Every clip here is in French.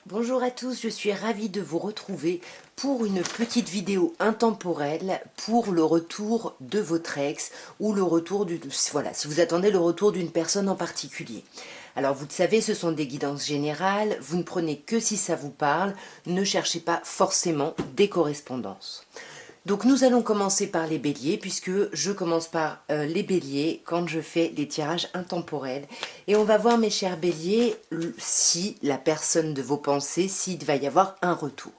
Bonjour à tous, je suis ravie de vous retrouver pour une petite vidéo intemporelle pour le retour de votre ex ou le retour du... Voilà, si vous attendez le retour d'une personne en particulier. Alors vous le savez, ce sont des guidances générales, vous ne prenez que si ça vous parle, ne cherchez pas forcément des correspondances. Donc nous allons commencer par les béliers, puisque je commence par les béliers quand je fais les tirages intemporels. Et on va voir, mes chers béliers, si la personne de vos pensées, s'il va y avoir un retour.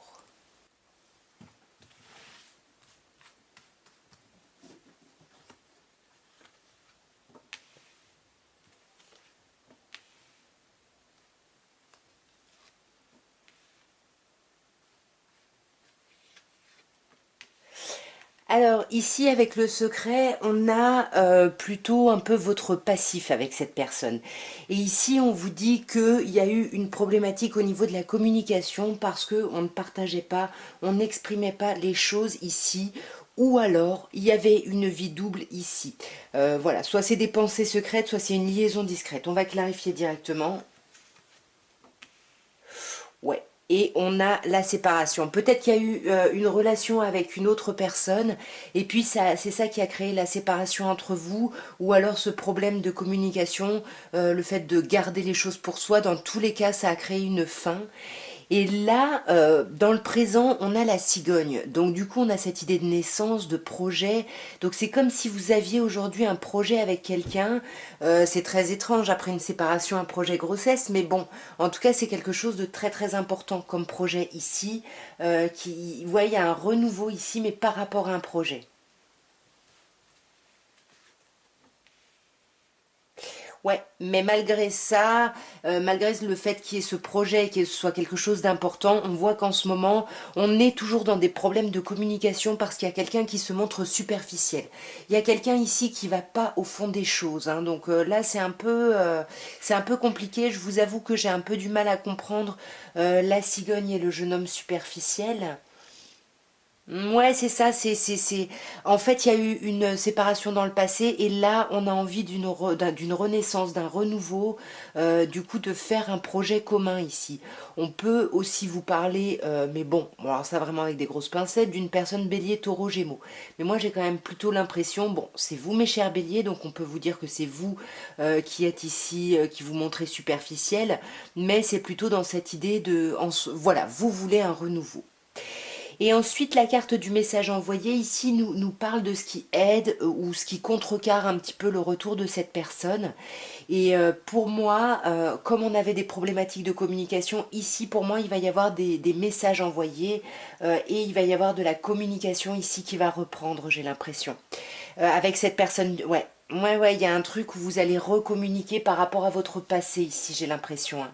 Alors ici avec le secret, on a plutôt un peu votre passif avec cette personne. Et ici on vous dit qu'il y a eu une problématique au niveau de la communication parce qu'on ne partageait pas, on n'exprimait pas les choses ici. Ou alors il y avait une vie double ici. Voilà, soit c'est des pensées secrètes, soit c'est une liaison discrète. On va clarifier directement. Ouais. Et on a la séparation. Peut-être qu'il y a eu une relation avec une autre personne, et puis ça, c'est ça qui a créé la séparation entre vous, ou alors ce problème de communication, le fait de garder les choses pour soi. Dans tous les cas, ça a créé une fin. Et là, dans le présent, on a la cigogne. Donc du coup, on a cette idée de naissance, de projet. Donc c'est comme si vous aviez aujourd'hui un projet avec quelqu'un. C'est très étrange après une séparation, un projet grossesse. Mais bon, en tout cas, c'est quelque chose de très très important comme projet ici. Ouais, il y a un renouveau ici, mais par rapport à un projet. Ouais, mais malgré ça, malgré le fait qu'il y ait ce projet, que ce soit quelque chose d'important, on voit qu'en ce moment, on est toujours dans des problèmes de communication parce qu'il y a quelqu'un qui se montre superficiel. Il y a quelqu'un ici qui va pas au fond des choses, hein. Donc là, c'est un peu compliqué. Je vous avoue que j'ai un peu du mal à comprendre la cigogne et le jeune homme superficiel. Ouais, c'est ça, c'est... En fait, il y a eu une séparation dans le passé et là, on a envie d'une renaissance, d'un renouveau, du coup, de faire un projet commun ici. On peut aussi vous parler, mais bon, alors ça vraiment avec des grosses pincettes, d'une personne bélier, taureau, gémeaux. Mais moi, j'ai quand même plutôt l'impression, bon, c'est vous, mes chers béliers, donc on peut vous dire que c'est vous qui êtes ici, qui vous montrez superficiel, mais c'est plutôt dans cette idée de... voilà, vous voulez un renouveau. Et ensuite, la carte du message envoyé ici nous parle de ce qui aide ou ce qui contrecarre un petit peu le retour de cette personne. Et pour moi, comme on avait des problématiques de communication, ici pour moi il va y avoir des messages envoyés et il va y avoir de la communication ici qui va reprendre, j'ai l'impression. Avec cette personne, ouais. Ouais, il y a un truc où vous allez recommuniquer par rapport à votre passé ici, j'ai l'impression, hein.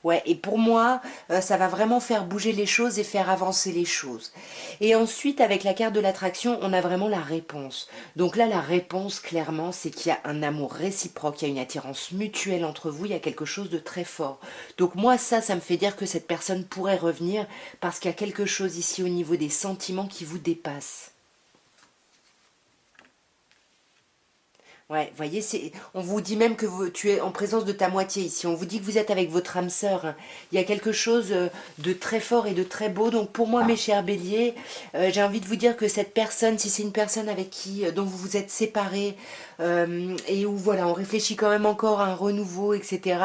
Ouais, et pour moi, ça va vraiment faire bouger les choses et faire avancer les choses. Et ensuite, avec la carte de l'attraction, on a vraiment la réponse. Donc là, la réponse, clairement, c'est qu'il y a un amour réciproque, il y a une attirance mutuelle entre vous, il y a quelque chose de très fort. Donc moi, ça me fait dire que cette personne pourrait revenir parce qu'il y a quelque chose ici au niveau des sentiments qui vous dépasse. Ouais, vous voyez, on vous dit même que tu es en présence de ta moitié ici. On vous dit que vous êtes avec votre âme sœur, hein. Il y a quelque chose de très fort et de très beau. Donc pour moi, mes chers béliers, j'ai envie de vous dire que cette personne, si c'est une personne avec qui, dont vous vous êtes séparés, et où voilà, on réfléchit quand même encore à un renouveau, etc.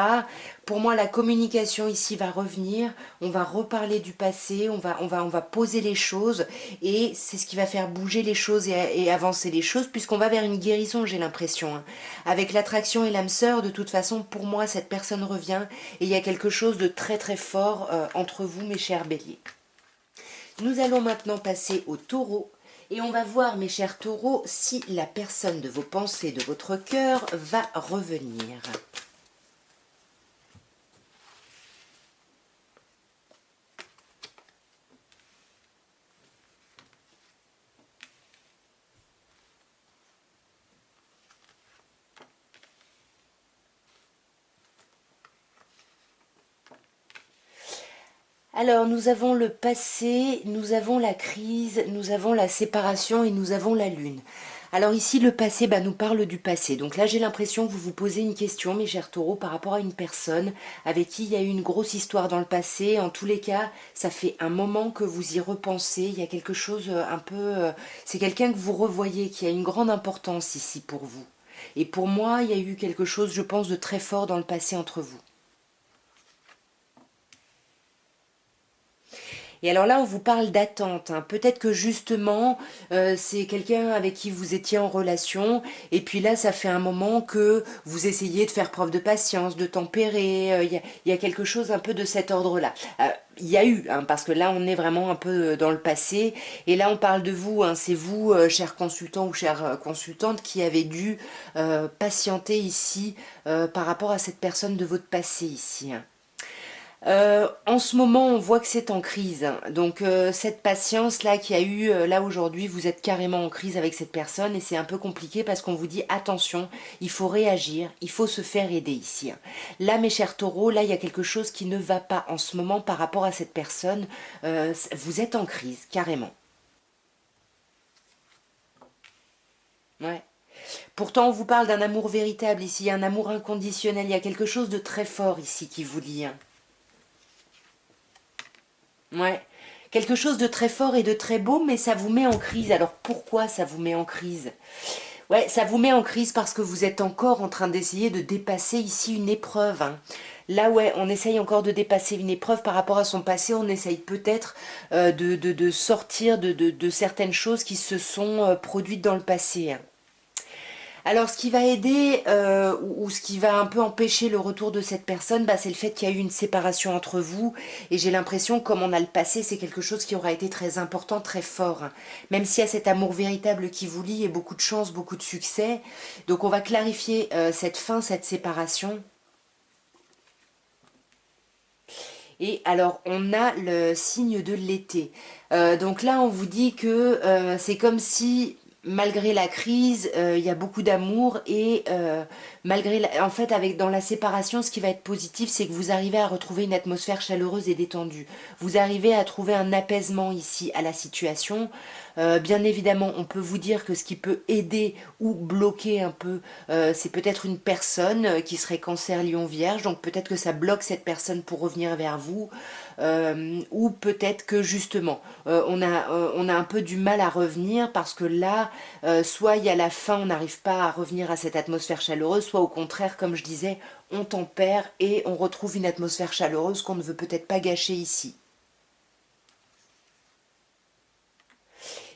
Pour moi, la communication ici va revenir. On va reparler du passé. On va poser les choses, et c'est ce qui va faire bouger les choses et avancer les choses, puisqu'on va vers une guérison, j'ai l'impression, hein. Avec l'attraction et l'âme sœur, de toute façon, pour moi, cette personne revient et il y a quelque chose de très très fort entre vous, mes chers béliers. Nous allons maintenant passer au taureau. Et on va voir, mes chers taureaux, si la personne de vos pensées, de votre cœur, va revenir. Alors, nous avons le passé, nous avons la crise, nous avons la séparation et nous avons la lune. Alors ici, le passé nous parle du passé. Donc là, j'ai l'impression que vous vous posez une question, mes chers taureaux, par rapport à une personne avec qui il y a eu une grosse histoire dans le passé. En tous les cas, ça fait un moment que vous y repensez. Il y a quelque chose un peu... c'est quelqu'un que vous revoyez, qui a une grande importance ici pour vous. Et pour moi, il y a eu quelque chose, je pense, de très fort dans le passé entre vous. Et alors là, on vous parle d'attente, hein. Peut-être que justement, c'est quelqu'un avec qui vous étiez en relation, et puis là, ça fait un moment que vous essayez de faire preuve de patience, de tempérer. Il y a quelque chose un peu de cet ordre-là. Il y a eu, hein, parce que là, on est vraiment un peu dans le passé, et là, on parle de vous. Hein. C'est vous, cher consultant ou chère consultante, qui avez dû patienter ici par rapport à cette personne de votre passé ici. Hein. En ce moment, on voit que c'est en crise. Donc cette patience-là qu'il y a eu, là aujourd'hui, vous êtes carrément en crise avec cette personne et c'est un peu compliqué parce qu'on vous dit attention, il faut réagir, il faut se faire aider ici. Là, mes chers taureaux, là, il y a quelque chose qui ne va pas en ce moment par rapport à cette personne. Vous êtes en crise, carrément. Ouais. Pourtant, on vous parle d'un amour véritable ici, un amour inconditionnel. Il y a quelque chose de très fort ici qui vous lie. Hein. Ouais. Quelque chose de très fort et de très beau, mais ça vous met en crise. Alors pourquoi ça vous met en crise? Ouais, ça vous met en crise parce que vous êtes encore en train d'essayer de dépasser ici une épreuve. Hein. Là, ouais, on essaye encore de dépasser une épreuve par rapport à son passé. On essaye peut-être de sortir de certaines choses qui se sont produites dans le passé. Hein. Alors, ce qui va aider ou ce qui va un peu empêcher le retour de cette personne, c'est le fait qu'il y a eu une séparation entre vous. Et j'ai l'impression, comme on a le passé, c'est quelque chose qui aura été très important, très fort. Hein. Même s'il y a cet amour véritable qui vous lie et beaucoup de chance, beaucoup de succès. Donc, on va clarifier cette fin, cette séparation. Et alors, on a le signe de l'été. Donc là, on vous dit que c'est comme si, malgré la crise, il y a beaucoup d'amour et en fait, avec dans la séparation, ce qui va être positif, c'est que vous arrivez à retrouver une atmosphère chaleureuse et détendue. Vous arrivez à trouver un apaisement ici à la situation. Bien évidemment, on peut vous dire que ce qui peut aider ou bloquer un peu, c'est peut-être une personne qui serait cancer, lion, vierge, donc peut-être que ça bloque cette personne pour revenir vers vous, ou peut-être que justement, on a un peu du mal à revenir parce que là, soit il y a la fin, on n'arrive pas à revenir à cette atmosphère chaleureuse, soit au contraire, comme je disais, on tempère et on retrouve une atmosphère chaleureuse qu'on ne veut peut-être pas gâcher ici.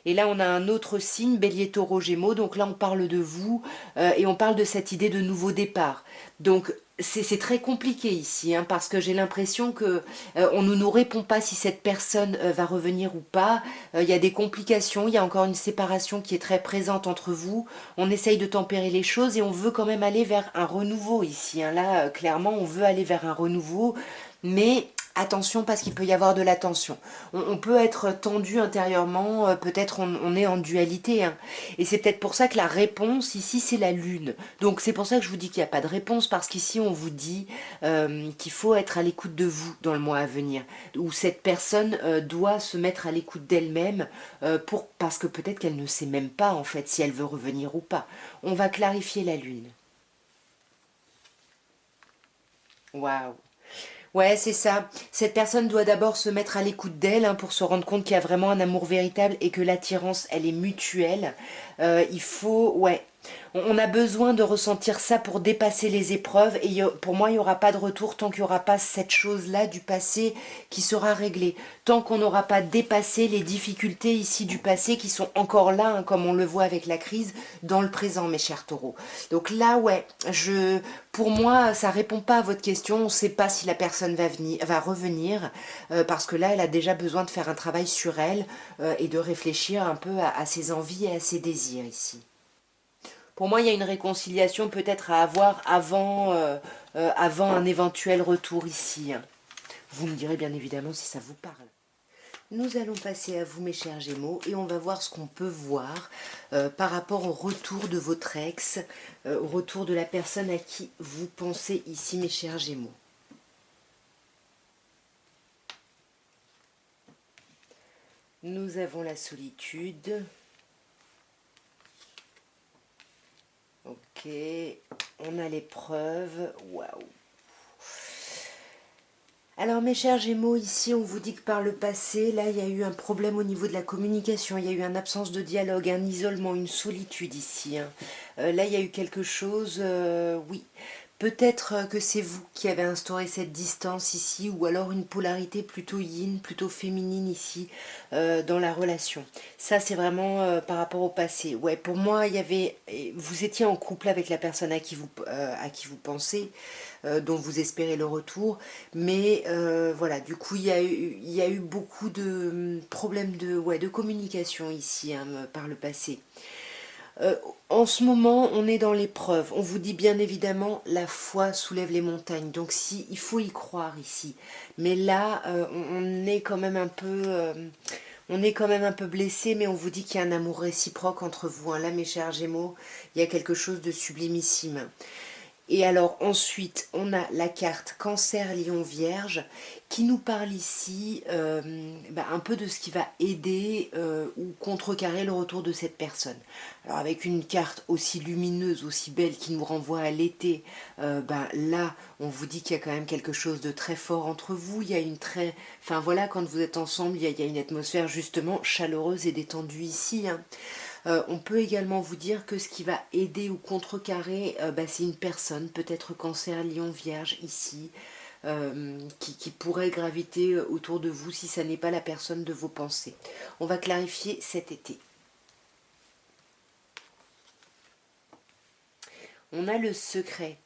Et là, on a un autre signe, Bélier, Taureau, Gémeaux. Donc là, on parle de vous et on parle de cette idée de nouveau départ. Donc c'est très compliqué ici, hein, parce que j'ai l'impression que on ne nous répond pas si cette personne va revenir ou pas. Il y a des complications, il y a encore une séparation qui est très présente entre vous. On essaye de tempérer les choses et on veut quand même aller vers un renouveau ici. Hein. Là, clairement, on veut aller vers un renouveau, mais attention parce qu'il peut y avoir de la tension. On peut être tendu intérieurement, peut-être on est en dualité. Hein. Et c'est peut-être pour ça que la réponse ici, c'est la lune. Donc c'est pour ça que je vous dis qu'il n'y a pas de réponse, parce qu'ici on vous dit qu'il faut être à l'écoute de vous dans le mois à venir. Où cette personne doit se mettre à l'écoute d'elle-même parce que peut-être qu'elle ne sait même pas en fait si elle veut revenir ou pas. On va clarifier la lune. Waouh. Ouais, c'est ça. Cette personne doit d'abord se mettre à l'écoute d'elle hein, pour se rendre compte qu'il y a vraiment un amour véritable et que l'attirance, elle est mutuelle. Il faut, ouais. On a besoin de ressentir ça pour dépasser les épreuves et pour moi, il n'y aura pas de retour tant qu'il n'y aura pas cette chose-là du passé qui sera réglée. Tant qu'on n'aura pas dépassé les difficultés ici du passé qui sont encore là, hein, comme on le voit avec la crise, dans le présent, mes chers taureaux. Donc là, ouais, pour moi, ça répond pas à votre question. On ne sait pas si la personne va revenir, parce que là, elle a déjà besoin de faire un travail sur elle et de réfléchir un peu à ses envies et à ses désirs ici. Pour moi, il y a une réconciliation peut-être à avoir avant un éventuel retour ici. Hein. Vous me direz bien évidemment si ça vous parle. Nous allons passer à vous, mes chers Gémeaux, et on va voir ce qu'on peut voir par rapport au retour de votre ex, au retour de la personne à qui vous pensez ici, mes chers Gémeaux. Nous avons la solitude. on a les preuves. Waouh. Alors mes chers Gémeaux, ici on vous dit que par le passé, là il y a eu un problème au niveau de la communication, il y a eu une absence de dialogue, un isolement, une solitude ici, hein. Là il y a eu quelque chose, oui, peut-être que c'est vous qui avez instauré cette distance ici, ou alors une polarité plutôt yin, plutôt féminine ici, dans la relation. Ça c'est vraiment par rapport au passé. Ouais, pour moi, vous étiez en couple avec la personne à qui vous pensez, dont vous espérez le retour, mais voilà, du coup il y a eu beaucoup de problèmes ouais, de communication ici, hein, par le passé. Euh, En ce moment, on est dans l'épreuve. On vous dit bien évidemment, la foi soulève les montagnes. Donc si, il faut y croire ici. Mais là, on est quand même un peu, on est quand même un peu blessé, mais on vous dit qu'il y a un amour réciproque entre vous, hein. Là, mes chers Gémeaux, il y a quelque chose de sublimissime. Et alors ensuite, on a la carte Cancer, Lion, Vierge qui nous parle ici un peu de ce qui va aider ou contrecarrer le retour de cette personne. Alors avec une carte aussi lumineuse, aussi belle qui nous renvoie à l'été, là on vous dit qu'il y a quand même quelque chose de très fort entre vous. Il y a une très... Enfin voilà, quand vous êtes ensemble, il y a une atmosphère justement chaleureuse et détendue ici, hein. On peut également vous dire que ce qui va aider ou contrecarrer, c'est une personne, peut-être Cancer, Lion, Vierge ici, qui pourrait graviter autour de vous si ça n'est pas la personne de vos pensées. On va clarifier cet été. On a le secret.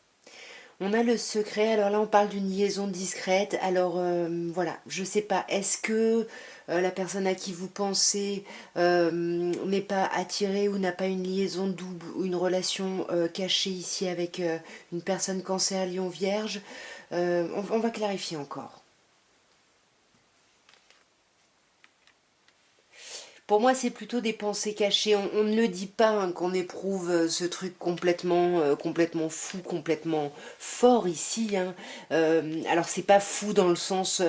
On a le secret, alors là on parle d'une liaison discrète, alors voilà, je sais pas, est-ce que la personne à qui vous pensez n'est pas attirée ou n'a pas une liaison double ou une relation cachée ici avec une personne Cancer, Lion, Vierge. On va clarifier encore. Pour moi, c'est plutôt des pensées cachées. On ne le dit pas, hein, qu'on éprouve ce truc complètement fou, complètement fort ici, hein. Alors, c'est pas fou dans le sens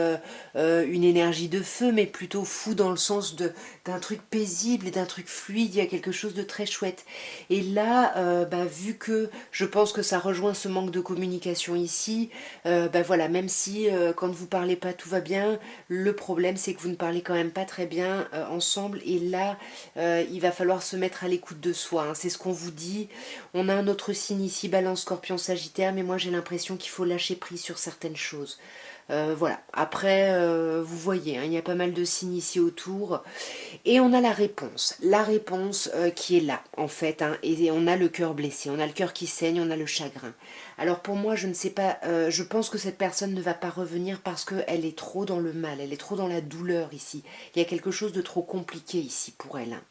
une énergie de feu, mais plutôt fou dans le sens d'un truc paisible et d'un truc fluide. Il y a quelque chose de très chouette. Et là, vu que je pense que ça rejoint ce manque de communication ici, voilà, même si quand vous parlez pas tout va bien, le problème c'est que vous ne parlez quand même pas très bien ensemble. Et là, il va falloir se mettre à l'écoute de soi, hein. C'est ce qu'on vous dit. On a un autre signe ici, Balance, Scorpion, Sagittaire, mais moi j'ai l'impression qu'il faut lâcher prise sur certaines choses. Voilà, après, vous voyez, hein, il y a pas mal de signes ici autour. Et on a la réponse qui est là, en fait, hein, et on a le cœur blessé, on a le cœur qui saigne, on a le chagrin. Alors pour moi, je ne sais pas, je pense que cette personne ne va pas revenir parce qu'elle est trop dans le mal, elle est trop dans la douleur ici. Il y a quelque chose de trop compliqué ici pour elle, hein.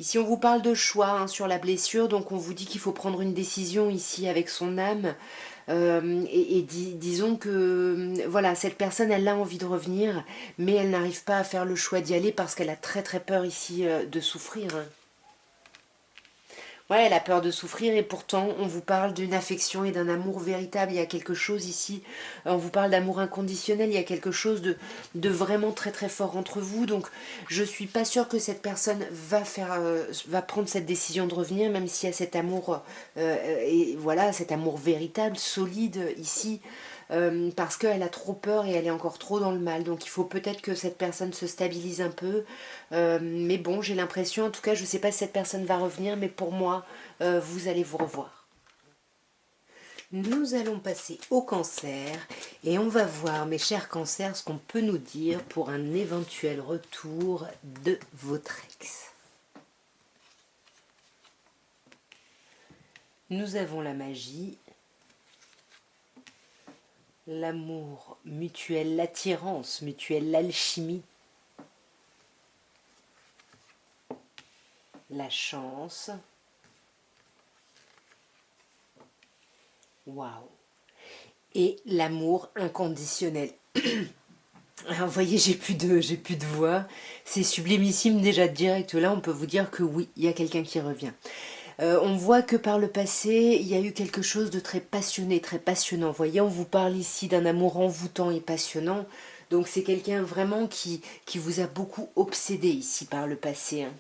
Ici, on vous parle de choix, hein, sur la blessure, donc on vous dit qu'il faut prendre une décision ici avec son âme. Disons que voilà, cette personne, elle a envie de revenir, mais elle n'arrive pas à faire le choix d'y aller parce qu'elle a très très peur ici de souffrir, hein. Ouais, elle a peur de souffrir et pourtant on vous parle d'une affection et d'un amour véritable. Il y a quelque chose ici, on vous parle d'amour inconditionnel, il y a quelque chose de vraiment très très fort entre vous. Donc je suis pas sûre que cette personne va prendre cette décision de revenir, même s'il y a cet amour, et voilà, cet amour véritable, solide ici. Parce qu'elle a trop peur et elle est encore trop dans le mal. Donc il faut peut-être que cette personne se stabilise un peu. Mais bon, j'ai l'impression, en tout cas, je ne sais pas si cette personne va revenir, mais pour moi, vous allez vous revoir. Nous allons passer au cancer et on va voir, mes chers cancers, ce qu'on peut nous dire pour un éventuel retour de votre ex. Nous avons la magie, l'amour mutuel, l'attirance mutuelle, l'alchimie, la chance. Waouh! Et l'amour inconditionnel. Alors, vous voyez, j'ai plus de voix. C'est sublimissime déjà direct. Là, on peut vous dire que oui, il y a quelqu'un qui revient. On voit que par le passé, il y a eu quelque chose de très passionné, très passionnant. Vous voyez, on vous parle ici d'un amour envoûtant et passionnant. Donc c'est quelqu'un vraiment qui vous a beaucoup obsédé ici par le passé, hein.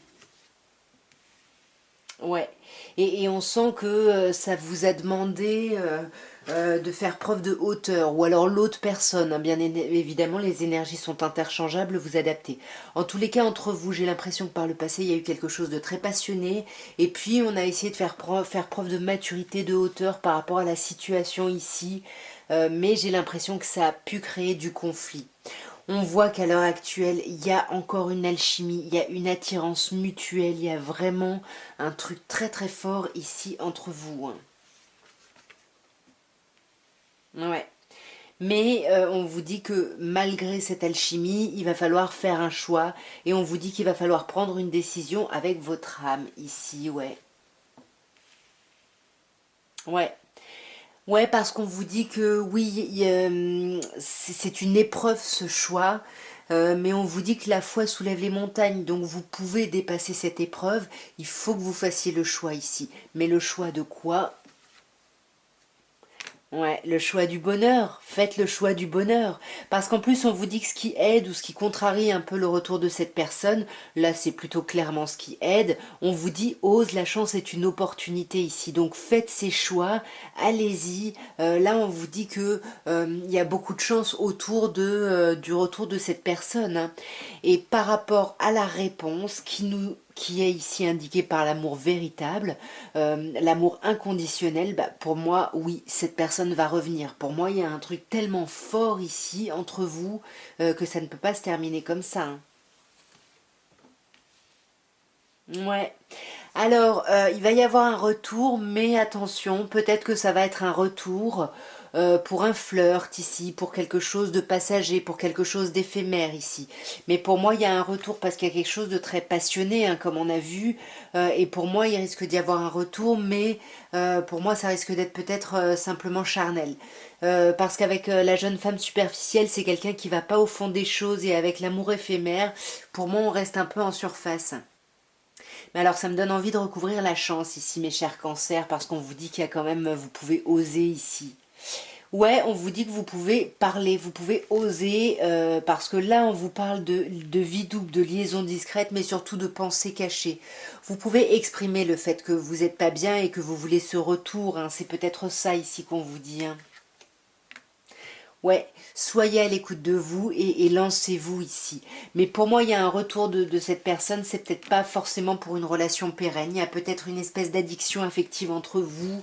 Ouais, et on sent que ça vous a demandé de faire preuve de hauteur, ou alors l'autre personne, hein, évidemment les énergies sont interchangeables, vous adaptez. En tous les cas, entre vous, j'ai l'impression que par le passé, il y a eu quelque chose de très passionné, et puis on a essayé de faire preuve de maturité, de hauteur par rapport à la situation ici, mais j'ai l'impression que ça a pu créer du conflit. On voit qu'à l'heure actuelle, il y a encore une alchimie, il y a une attirance mutuelle, il y a vraiment un truc très très fort ici entre vous, hein. Ouais. Mais on vous dit que malgré cette alchimie, il va falloir faire un choix et on vous dit qu'il va falloir prendre une décision avec votre âme ici, ouais. Ouais. Ouais, parce qu'on vous dit que oui, c'est une épreuve ce choix, mais on vous dit que la foi soulève les montagnes, donc vous pouvez dépasser cette épreuve, il faut que vous fassiez le choix ici. Mais le choix de quoi? Ouais, le choix du bonheur. Faites le choix du bonheur. Parce qu'en plus, on vous dit que ce qui aide ou ce qui contrarie un peu le retour de cette personne, là, c'est plutôt clairement ce qui aide. On vous dit, ose, la chance est une opportunité ici. Donc, faites ces choix, allez-y. Là, on vous dit que il y a beaucoup de chance autour du retour de cette personne, hein. Et par rapport à la réponse qui est ici indiquée par l'amour véritable, l'amour inconditionnel, bah, pour moi, oui, cette personne va revenir. Pour moi, il y a un truc tellement fort ici entre vous que ça ne peut pas se terminer comme ça, hein. Ouais. Alors, il va y avoir un retour, mais attention, peut-être que ça va être un retour pour un flirt ici, pour quelque chose de passager, pour quelque chose d'éphémère ici. Mais pour moi, il y a un retour parce qu'il y a quelque chose de très passionné, hein, comme on a vu. Et pour moi, il risque d'y avoir un retour, mais pour moi, ça risque d'être peut-être simplement charnel. Parce qu'avec la jeune femme superficielle, c'est quelqu'un qui va pas au fond des choses et avec l'amour éphémère, pour moi, on reste un peu en surface. Mais alors, ça me donne envie de recouvrir la chance ici, mes chers cancers, parce qu'on vous dit qu'il y a quand même, vous pouvez oser ici. Ouais, on vous dit que vous pouvez parler, vous pouvez oser, parce que là, on vous parle de vie double, de liaison discrète, mais surtout de pensée cachée. Vous pouvez exprimer le fait que vous n'êtes pas bien et que vous voulez ce retour, hein. C'est peut-être ça ici qu'on vous dit, hein. Ouais, soyez à l'écoute de vous et lancez-vous ici. Mais pour moi, il y a un retour de cette personne, c'est peut-être pas forcément pour une relation pérenne, il y a peut-être une espèce d'addiction affective entre vous.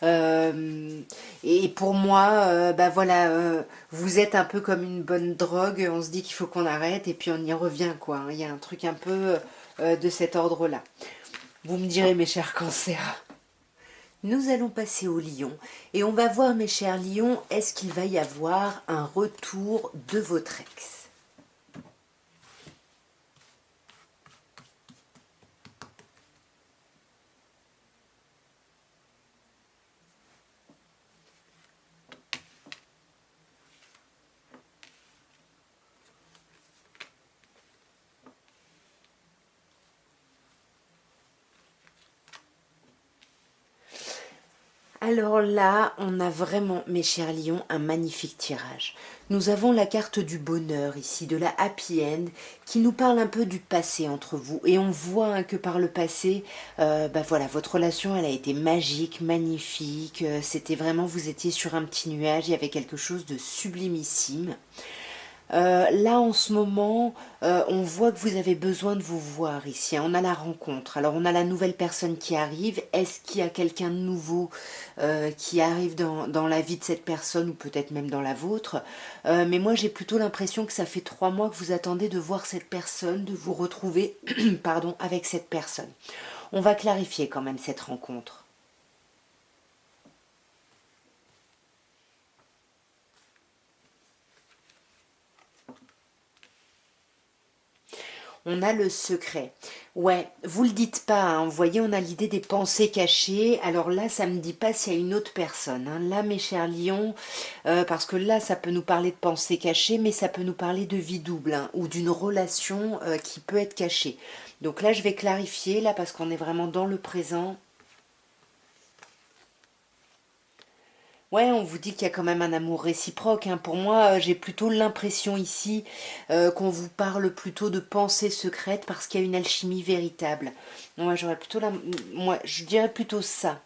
Et pour moi, bah voilà, vous êtes un peu comme une bonne drogue, on se dit qu'il faut qu'on arrête et puis on y revient, quoi, hein. Il y a un truc un peu de cet ordre-là. Vous me direz, mes chers cancers. Nous allons passer au lion et on va voir, mes chers lions, est-ce qu'il va y avoir un retour de votre ex? Alors là, on a vraiment, mes chers lions, un magnifique tirage. Nous avons la carte du bonheur ici, de la happy end, qui nous parle un peu du passé entre vous. Et on voit hein, que par le passé, bah voilà, votre relation, elle a été magique, magnifique. C'était vraiment, vous étiez sur un petit nuage, il y avait quelque chose de sublimissime. Là, en ce moment, on voit que vous avez besoin de vous voir ici, hein. On a la rencontre. Alors, on a la nouvelle personne qui arrive. Est-ce qu'il y a quelqu'un de nouveau qui arrive dans la vie de cette personne ou peut-être même dans la vôtre? Mais moi, j'ai plutôt l'impression que ça fait 3 mois que vous attendez de voir cette personne, de vous retrouver, pardon, avec cette personne. On va clarifier quand même cette rencontre. On a le secret. Ouais, vous le dites pas, hein. Vous voyez, on a l'idée des pensées cachées. Alors là, ça me dit pas s'il y a une autre personne, hein. Là, mes chers lions, parce que là, ça peut nous parler de pensées cachées, mais ça peut nous parler de vie double, hein, ou d'une relation qui peut être cachée. Donc là, je vais clarifier, là, parce qu'on est vraiment dans le présent. Ouais, on vous dit qu'il y a quand même un amour réciproque, hein. Pour moi, j'ai plutôt l'impression ici qu'on vous parle plutôt de pensées secrètes parce qu'il y a une alchimie véritable. Moi, moi, je dirais plutôt ça.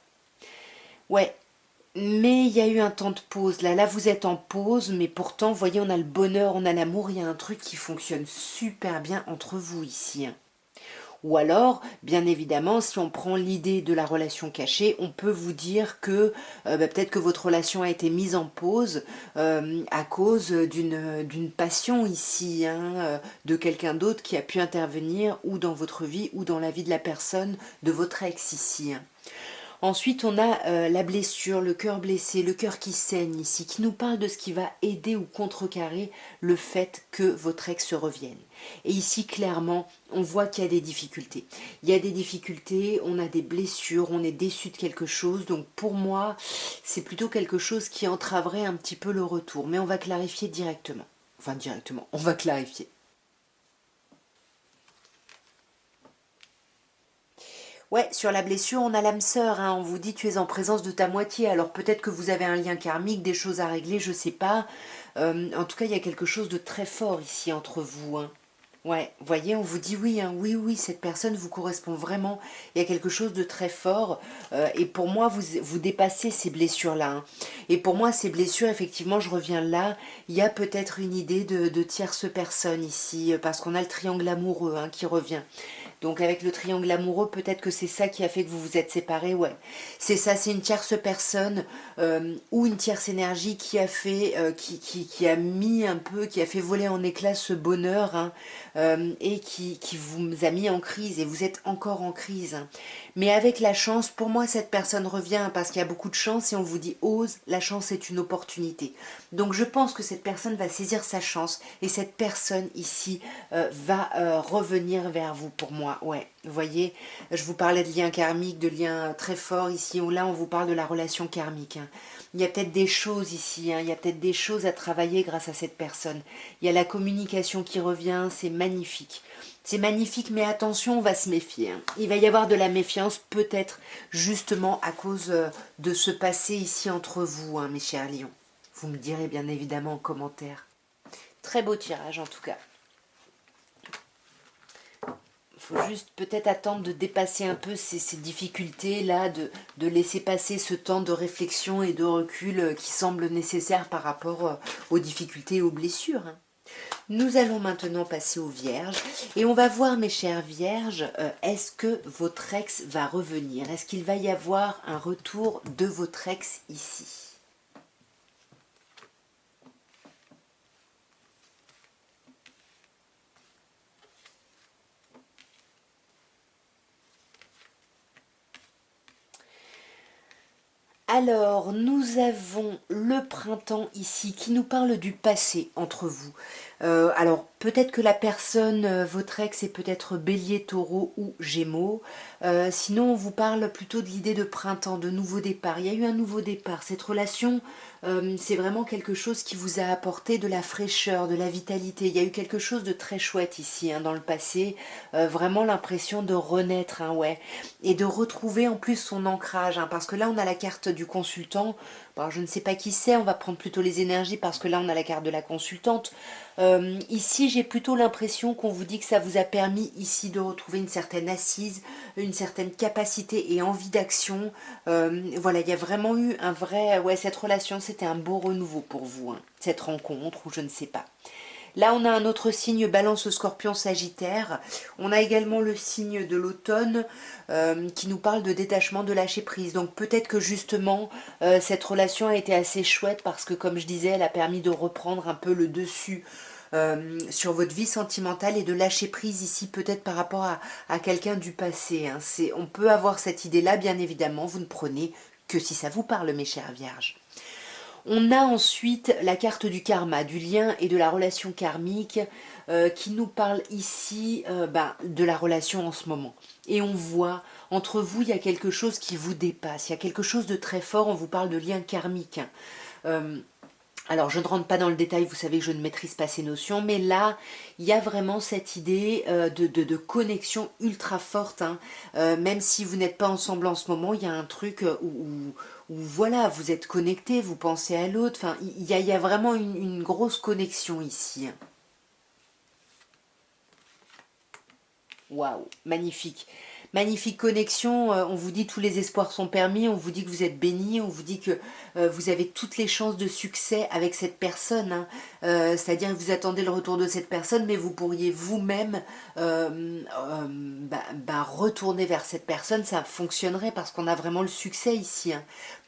Ouais, mais il y a eu un temps de pause. Là, vous êtes en pause, mais pourtant, vous voyez, on a le bonheur, on a l'amour. Il y a un truc qui fonctionne super bien entre vous ici, hein. Ou alors, bien évidemment, si on prend l'idée de la relation cachée, on peut vous dire que peut-être que votre relation a été mise en pause à cause d'une passion ici, hein, de quelqu'un d'autre qui a pu intervenir ou dans votre vie ou dans la vie de la personne de votre ex ici, hein. Ensuite, on a la blessure, le cœur blessé, le cœur qui saigne ici, qui nous parle de ce qui va aider ou contrecarrer le fait que votre ex revienne. Et ici, clairement, on voit qu'il y a des difficultés. Il y a des difficultés, on a des blessures, on est déçu de quelque chose. Donc pour moi, c'est plutôt quelque chose qui entraverait un petit peu le retour. Mais on va clarifier directement. Enfin, directement, on va clarifier. Ouais, sur la blessure, on a l'âme sœur, hein. On vous dit tu es en présence de ta moitié. Alors peut-être que vous avez un lien karmique, des choses à régler, je sais pas. En tout cas, il y a quelque chose de très fort ici entre vous, hein. Ouais, voyez, on vous dit oui, hein, oui, oui, cette personne vous correspond vraiment. Il y a quelque chose de très fort. Et pour moi, vous dépassez ces blessures-là, hein. Et pour moi, ces blessures, effectivement, je reviens là. Il y a peut-être une idée de tierce personne ici, parce qu'on a le triangle amoureux, hein, qui revient. Donc avec le triangle amoureux, peut-être que c'est ça qui a fait que vous vous êtes séparés, ouais. C'est ça, c'est une tierce personne ou une tierce énergie qui a fait, qui a mis un peu, qui a fait voler en éclats ce bonheur, hein, et qui vous a mis en crise et vous êtes encore en crise, hein. Mais avec la chance, pour moi, cette personne revient parce qu'il y a beaucoup de chance et on vous dit ose, la chance est une opportunité. Donc je pense que cette personne va saisir sa chance et cette personne ici va revenir vers vous pour moi. Ouais, vous voyez, je vous parlais de liens karmiques, de liens très forts ici. Là, on vous parle de la relation karmique, hein. Il y a peut-être des choses ici, hein, il y a peut-être des choses à travailler grâce à cette personne. Il y a la communication qui revient, c'est magnifique. C'est magnifique, mais attention, on va se méfier, hein. Il va y avoir de la méfiance, peut-être justement à cause de ce passé ici entre vous, hein, mes chers lions. Vous me direz bien évidemment en commentaire. Très beau tirage en tout cas. Il faut juste peut-être attendre de dépasser un peu ces difficultés-là, de laisser passer ce temps de réflexion et de recul qui semble nécessaire par rapport aux difficultés et aux blessures, hein. Nous allons maintenant passer aux vierges et on va voir, mes chères vierges, est-ce que votre ex va revenir? Est-ce qu'il va y avoir un retour de votre ex ici? Alors, nous avons le printemps ici qui nous parle du passé entre vous. Alors, peut-être que la personne, votre ex, est peut-être bélier, taureau ou gémeaux. Sinon, on vous parle plutôt de l'idée de printemps, de nouveau départ. Il y a eu un nouveau départ. Cette relation, c'est vraiment quelque chose qui vous a apporté de la fraîcheur, de la vitalité. Il y a eu quelque chose de très chouette ici, hein, dans le passé. Vraiment l'impression de renaître, hein, ouais. Et de retrouver en plus son ancrage, hein, parce que là, on a la carte du consultant. Bon, je ne sais pas qui c'est, on va prendre plutôt les énergies parce que là, on a la carte de la consultante. Ici, j'ai plutôt l'impression qu'on vous dit que ça vous a permis ici de retrouver une certaine assise, une certaine capacité et envie d'action. Voilà, il y a vraiment eu un vrai... Ouais, cette relation, c'était un beau renouveau pour vous, hein, cette rencontre, ou je ne sais pas. Là, on a un autre signe, Balance, Scorpion, Sagittaire. On a également le signe de l'automne qui nous parle de détachement, de lâcher prise. Donc peut-être que justement, cette relation a été assez chouette parce que, comme je disais, elle a permis de reprendre un peu le dessus sur votre vie sentimentale et de lâcher prise ici peut-être par rapport à quelqu'un du passé, hein. On peut avoir cette idée-là, bien évidemment, vous ne prenez que si ça vous parle, mes chères vierges. On a ensuite la carte du karma, du lien et de la relation karmique qui nous parle ici de la relation en ce moment. Et on voit, entre vous, il y a quelque chose qui vous dépasse, il y a quelque chose de très fort, on vous parle de lien karmique. Euh, alors, je ne rentre pas dans le détail, vous savez que je ne maîtrise pas ces notions, mais là, il y a vraiment cette idée de connexion ultra forte, hein. Même si vous n'êtes pas ensemble en ce moment, il y a un truc voilà, vous êtes connecté, vous pensez à l'autre. Enfin, il y a vraiment une grosse connexion ici. Waouh, magnifique. Magnifique connexion, on vous dit tous les espoirs sont permis, on vous dit que vous êtes béni, on vous dit que vous avez toutes les chances de succès avec cette personne, hein. C'est-à-dire que vous attendez le retour de cette personne, mais vous pourriez vous-même retourner vers cette personne, ça fonctionnerait parce qu'on a vraiment le succès ici, hein.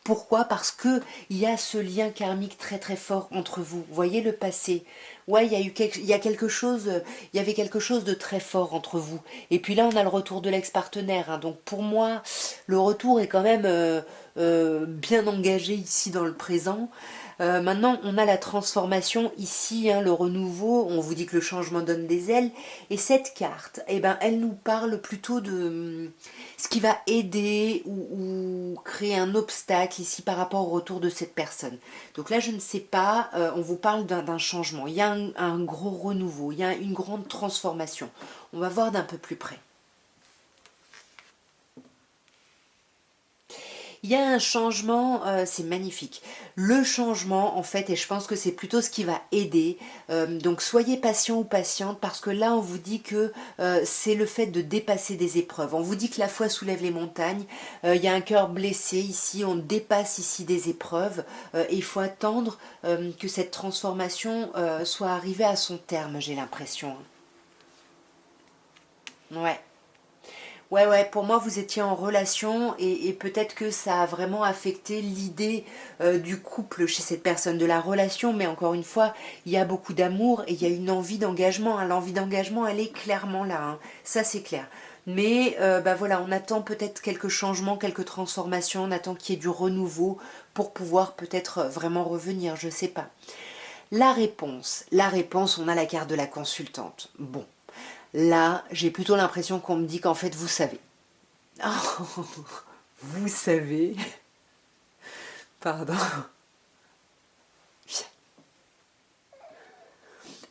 Pourquoi? Parce que il y a ce lien karmique très très fort entre vous. Vous voyez le passé. Ouais, il y a quelque chose, il y avait quelque chose de très fort entre vous. Et puis là, on a le retour de l'ex-partenaire, hein. Donc pour moi, le retour est quand même bien engagé ici dans le présent. Maintenant, on a la transformation ici, hein, le renouveau. On vous dit que le changement donne des ailes. Et cette carte, eh ben, elle nous parle plutôt de ce qui va aider ou créer un obstacle ici par rapport au retour de cette personne. Donc là, je ne sais pas, on vous parle d'un changement. Il y a un gros renouveau, il y a une grande transformation. On va voir d'un peu plus près. Il y a un changement, c'est magnifique. Le changement, en fait, et je pense que c'est plutôt ce qui va aider. Donc soyez patient ou patiente parce que là, on vous dit que c'est le fait de dépasser des épreuves. On vous dit que la foi soulève les montagnes. Il y a un cœur blessé ici, on dépasse ici des épreuves. Et il faut attendre que cette transformation soit arrivée à son terme, j'ai l'impression. Ouais. Ouais, ouais, pour moi, vous étiez en relation et peut-être que ça a vraiment affecté l'idée du couple chez cette personne, de la relation, mais encore une fois, il y a beaucoup d'amour et il y a une envie d'engagement, hein. L'envie d'engagement, elle est clairement là, hein. Ça, c'est clair. Mais bah voilà, on attend peut-être quelques changements, quelques transformations, on attend qu'il y ait du renouveau pour pouvoir peut-être vraiment revenir, je sais pas. La réponse, on a la carte de la consultante. Bon, là, j'ai plutôt l'impression qu'on me dit qu'en fait, vous savez. Oh, vous savez. Pardon.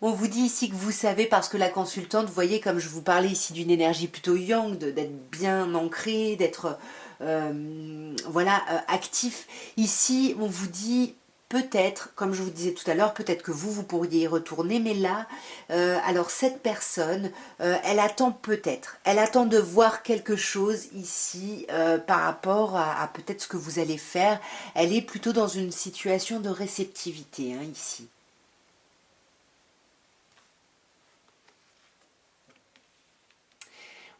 On vous dit ici que vous savez parce que la consultante, vous voyez, comme je vous parlais ici d'une énergie plutôt yang, d'être bien ancré, d'être voilà, actif. Ici, on vous dit peut-être, comme je vous disais tout à l'heure, peut-être que vous pourriez y retourner, mais là, alors cette personne, elle attend peut-être, elle attend de voir quelque chose ici par rapport à peut-être ce que vous allez faire. Elle est plutôt dans une situation de réceptivité, hein, ici.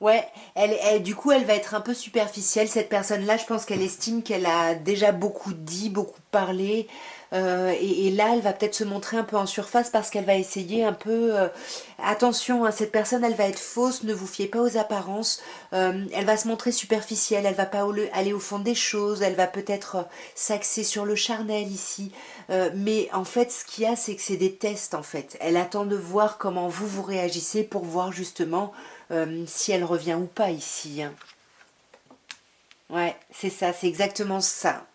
Ouais, du coup, elle va être un peu superficielle, cette personne-là. Je pense qu'elle estime qu'elle a déjà beaucoup dit, beaucoup parlé. Et là, elle va peut-être se montrer un peu en surface parce qu'elle va essayer un peu... attention, hein, cette personne, elle va être fausse, ne vous fiez pas aux apparences. Elle va se montrer superficielle, elle va pas aller au fond des choses, elle va peut-être s'axer sur le charnel ici. Mais en fait, ce qu'il y a, c'est que c'est des tests, en fait. Elle attend de voir comment vous réagissez pour voir justement si elle revient ou pas ici, hein. Ouais, c'est ça, c'est exactement ça.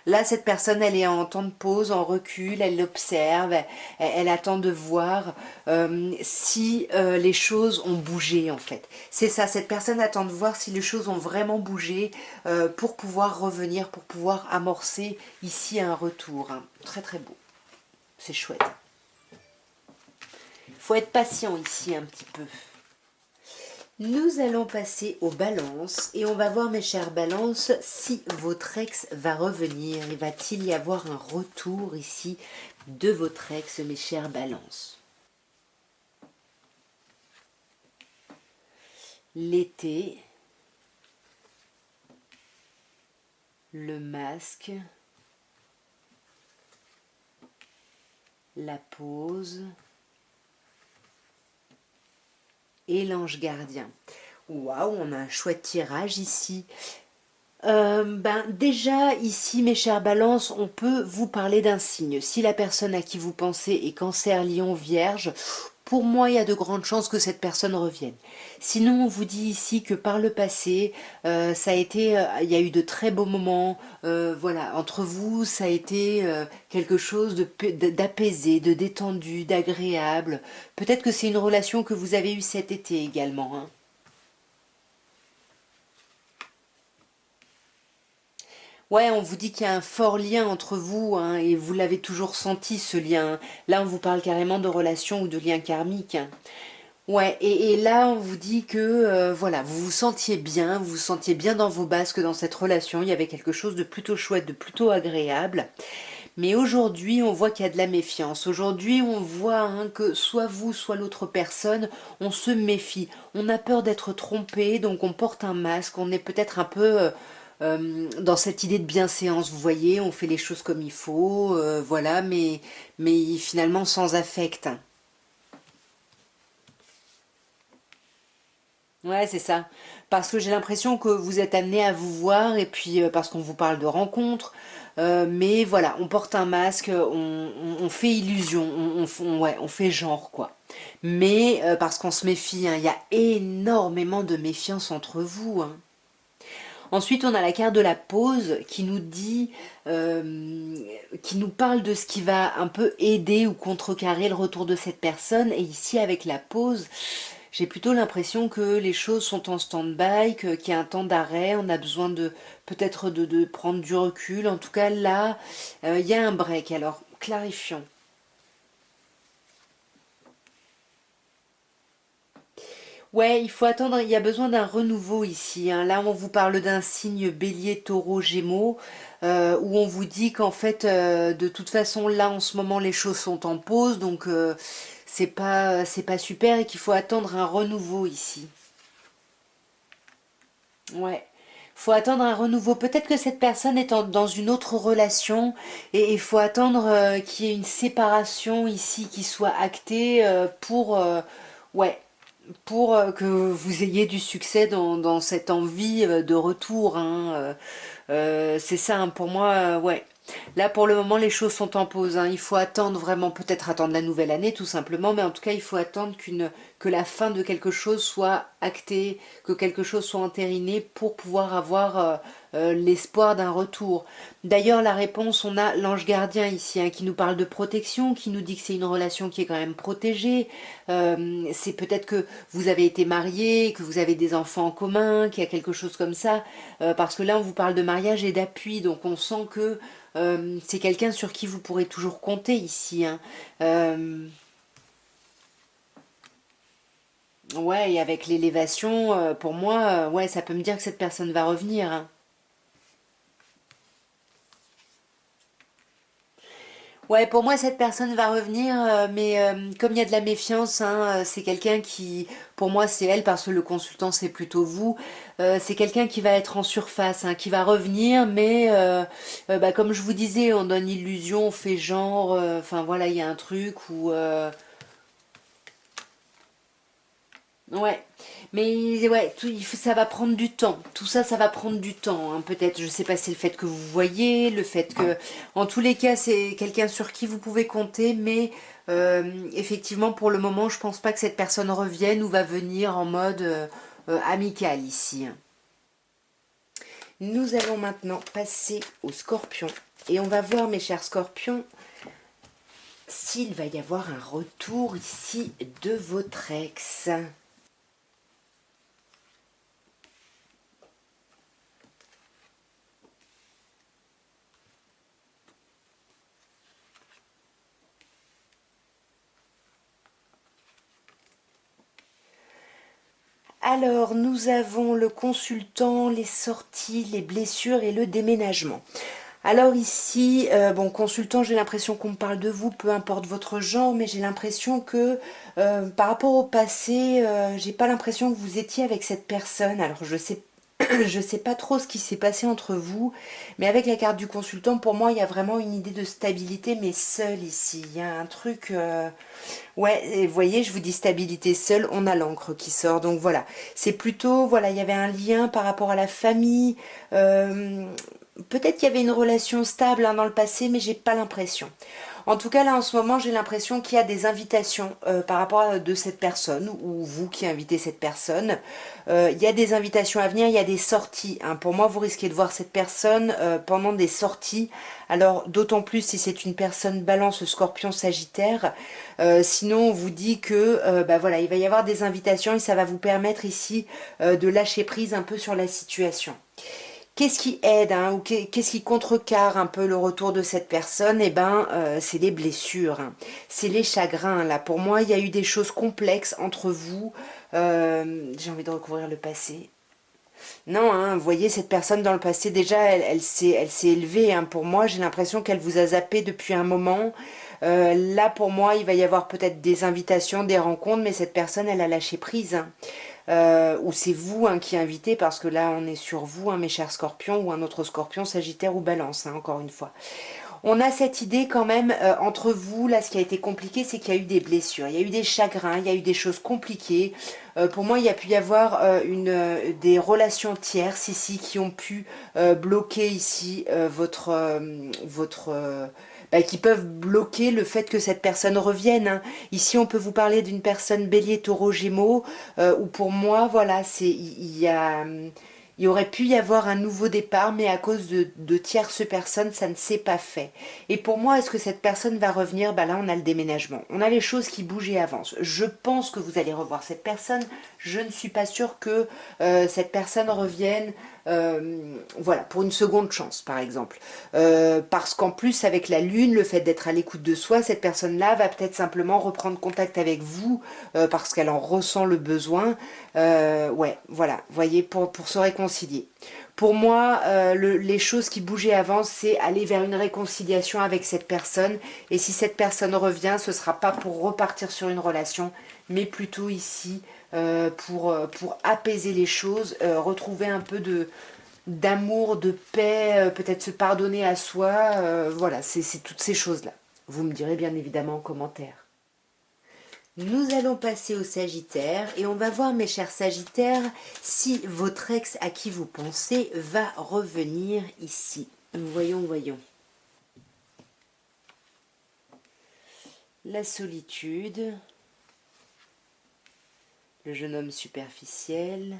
Là, cette personne, elle est en temps de pause, en recul, elle l'observe, elle attend de voir si les choses ont bougé, en fait. C'est ça, cette personne attend de voir si les choses ont vraiment bougé pour pouvoir revenir, pour pouvoir amorcer ici un retour, hein. Très très beau, c'est chouette. Il faut être patient ici un petit peu. Nous allons passer aux balances et on va voir, mes chères balances, si votre ex va revenir et va-t-il y avoir un retour ici de votre ex, mes chères balances. L'été, le masque, la pause et l'ange gardien. Waouh, on a un chouette tirage ici. Déjà ici, mes chères balances, on peut vous parler d'un signe. Si la personne à qui vous pensez est cancer, lion, vierge, pour moi il y a de grandes chances que cette personne revienne. Sinon, on vous dit ici que par le passé, ça a été, il y a eu de très beaux moments, voilà, entre vous, ça a été quelque chose d'apaisé, de détendu, d'agréable. Peut-être que c'est une relation que vous avez eue cet été également, hein. Ouais, on vous dit qu'il y a un fort lien entre vous, hein, et vous l'avez toujours senti ce lien. Là, on vous parle carrément de relation ou de lien karmique. Ouais, et là, on vous dit que voilà, vous vous sentiez bien dans vos basques dans cette relation. Il y avait quelque chose de plutôt chouette, de plutôt agréable. Mais aujourd'hui, on voit qu'il y a de la méfiance. Aujourd'hui, on voit hein, que soit vous, soit l'autre personne, on se méfie. On a peur d'être trompé, donc on porte un masque. On est peut-être un peu dans cette idée de bienséance. Vous voyez, on fait les choses comme il faut, voilà, mais finalement sans affect. Ouais, c'est ça. Parce que j'ai l'impression que vous êtes amené à vous voir, et puis parce qu'on vous parle de rencontres, mais voilà, on porte un masque, on fait illusion, ouais, on fait genre, quoi. Mais parce qu'on se méfie, hein, il y a énormément de méfiance entre vous, hein. Ensuite, on a la carte de la pause qui nous dit, qui nous parle de ce qui va un peu aider ou contrecarrer le retour de cette personne. Et ici, avec la pause, j'ai plutôt l'impression que les choses sont en stand-by, qu'il y a un temps d'arrêt, on a besoin de peut-être de prendre du recul. En tout cas, là, il y a un break. Alors, clarifions. Ouais, il faut attendre, il y a besoin d'un renouveau ici, hein. Là, on vous parle d'un signe bélier, taureau, gémeaux, où on vous dit qu'en fait, de toute façon, là, en ce moment, les choses sont en pause, donc c'est pas super et qu'il faut attendre un renouveau ici. Ouais. Faut attendre un renouveau. Peut-être que cette personne est dans une autre relation et il faut attendre qu'il y ait une séparation ici qui soit actée pour, ouais, pour que vous ayez du succès dans cette envie de retour, hein. C'est ça, hein, pour moi, ouais. Là, pour le moment, les choses sont en pause, hein. Il faut attendre vraiment, peut-être attendre la nouvelle année, tout simplement, mais en tout cas, il faut attendre que la fin de quelque chose soit actée, que quelque chose soit entériné pour pouvoir avoir l'espoir d'un retour. D'ailleurs, la réponse, on a l'ange gardien ici, hein, qui nous parle de protection, qui nous dit que c'est une relation qui est quand même protégée. C'est peut-être que vous avez été marié, que vous avez des enfants en commun, qu'il y a quelque chose comme ça. Parce que là, on vous parle de mariage et d'appui, donc on sent que c'est quelqu'un sur qui vous pourrez toujours compter ici, hein. Euh, ouais, et avec l'élévation, pour moi, ouais, ça peut me dire que cette personne va revenir, hein. Ouais, pour moi, cette personne va revenir, mais comme il y a de la méfiance, hein, c'est quelqu'un qui, pour moi, c'est elle, parce que le consultant, c'est plutôt vous. C'est quelqu'un qui va être en surface, hein, qui va revenir, mais bah, comme je vous disais, on donne illusion, on fait genre, enfin voilà, il y a un truc où ouais, mais ouais, ça va prendre du temps. Tout ça, ça va prendre du temps, hein. Peut-être, je sais pas, c'est le fait que vous voyez, le fait que, en tous les cas, c'est quelqu'un sur qui vous pouvez compter, mais effectivement, pour le moment, je pense pas que cette personne revienne ou va venir en mode amical ici, hein. Nous allons maintenant passer au scorpion et on va voir, mes chers scorpions, s'il va y avoir un retour ici de votre ex. Alors, nous avons le consultant, les sorties, les blessures et le déménagement. Alors ici, bon, consultant, j'ai l'impression qu'on me parle de vous, peu importe votre genre, mais j'ai l'impression que par rapport au passé, j'ai pas l'impression que vous étiez avec cette personne. Alors je sais, je sais pas trop ce qui s'est passé entre vous, mais avec la carte du consultant, pour moi, il y a vraiment une idée de stabilité, mais seule ici. Il y a un truc. Ouais, et vous voyez, je vous dis stabilité seule, on a l'encre qui sort. Donc voilà, c'est plutôt, voilà, il y avait un lien par rapport à la famille. euh, Peut-être qu'il y avait une relation stable hein, dans le passé, mais j'ai pas l'impression. En tout cas, là, en ce moment, j'ai l'impression qu'il y a des invitations par rapport à de cette personne, ou vous qui invitez cette personne. Il y a des invitations à venir, il y a des sorties, hein. Pour moi, vous risquez de voir cette personne pendant des sorties. Alors, d'autant plus si c'est une personne balance, scorpion, sagittaire. Sinon, on vous dit que bah voilà, il va y avoir des invitations et ça va vous permettre ici de lâcher prise un peu sur la situation. Qu'est-ce qui aide hein, ou qu'est-ce qui contrecarre un peu le retour de cette personne? Eh ben, c'est les blessures, hein. C'est les chagrins. Là, pour moi, il y a eu des choses complexes entre vous. J'ai envie de recouvrir le passé. Non, hein, vous voyez, cette personne dans le passé, déjà, elle s'est élevée. Hein. Pour moi, j'ai l'impression qu'elle vous a zappé depuis un moment. Là, pour moi, il va y avoir peut-être des invitations, des rencontres, mais cette personne, elle a lâché prise. Hein. Ou c'est vous hein, qui invitez, parce que là, on est sur vous, hein, mes chers scorpions, ou un autre scorpion, sagittaire ou balance, hein, encore une fois. On a cette idée quand même entre vous, là ce qui a été compliqué c'est qu'il y a eu des blessures, il y a eu des chagrins, il y a eu des choses compliquées. Pour moi il y a pu y avoir des relations tierces ici qui ont pu bloquer ici qui peuvent bloquer le fait que cette personne revienne. Hein. Ici on peut vous parler d'une personne bélier, taureau, gémeaux, où pour moi voilà, il y aurait pu y avoir un nouveau départ, mais à cause de tierces personnes, ça ne s'est pas fait. Et pour moi, est-ce que cette personne va revenir? Bah là, on a le déménagement. On a les choses qui bougent et avancent. Je pense que vous allez revoir cette personne. Je ne suis pas sûre que cette personne revienne. Voilà, pour une seconde chance, par exemple. Parce qu'en plus, avec la lune, le fait d'être à l'écoute de soi, cette personne-là va peut-être simplement reprendre contact avec vous parce qu'elle en ressent le besoin. Ouais, voilà, voyez, pour se réconcilier. Pour moi, les choses qui bougeaient avant, c'est aller vers une réconciliation avec cette personne. Et si cette personne revient, ce ne sera pas pour repartir sur une relation, mais plutôt ici pour apaiser les choses, retrouver un peu d'amour, de paix, peut-être se pardonner à soi. Voilà, c'est toutes ces choses-là. Vous me direz bien évidemment en commentaire. Nous allons passer au Sagittaire et on va voir mes chers Sagittaires si votre ex à qui vous pensez va revenir ici. Voyons, voyons. La solitude, le jeune homme superficiel,